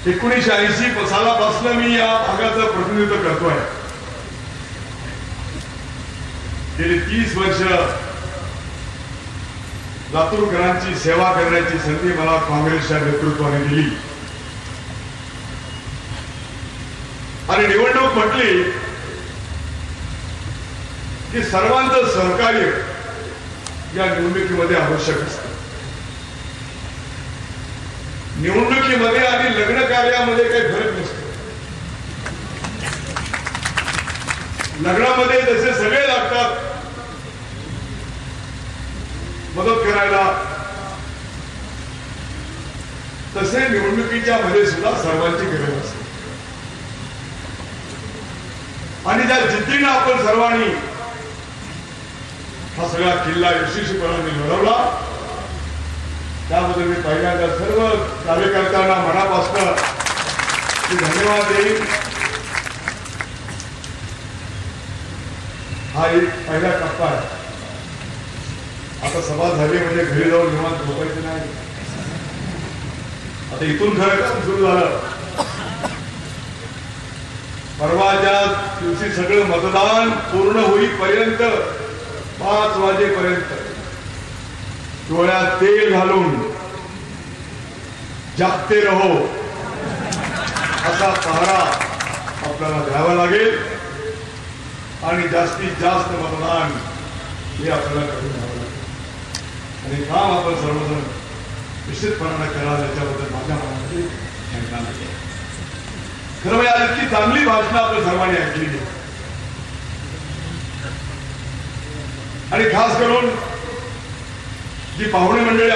1980 सालापासून मी या भागाचं प्रतिनिधित्व करतोय। गेली 30 वर्ष लातूरकरांची सेवा करण्याची संधी मला काँग्रेसच्या नेतृत्वाने दिली आणि निवडणूक म्हटली की सर्वांचं सहकार्य या निवडणुकीमध्ये आवश्यक असतं। निवडणुकीमध्ये आणि लग्न कार्यामध्ये काही फरक नसतो। लग्नामध्ये जसे सगळे लागतात मदत करायला, तसे निवडणुकीच्या मध्ये सुद्धा सर्वांची गरज असते आणि ज्या जिद्दीने आपण सर्वांनी हा सगळा किल्ला यशस्वीपणाने लढवला त्याबद्दल मी पहिल्यांदा सर्व कार्यकर्त्यांना मनापासून धन्यवाद देईन। हा एक पहिला टप्पा आहे। आता सभा झाली म्हणजे घरी जाऊन निवांत झोपायचं नाही। आता इथून खरं काम सुरू झालं। परवाच्या दिवशी सगळं मतदान पूर्ण होईपर्यंत 5 वाजेपर्यंत डोळ्यात तेल घालून जागते रहो असा पहारा आपल्याला द्यावा लागेल आणि जास्तीत जास्त मतदान हे आपल्याला करून घ्यावं लागेल आणि काम आपण सर्वजण निश्चितपणाने करा याच्याबद्दल माझ्या मनामध्ये शंका नाही। खरं म्हणजे आज इतकी चांगली भाषणं आपण सर्वांनी ऐकली आणि खास करून जी पाहुणे मंडळी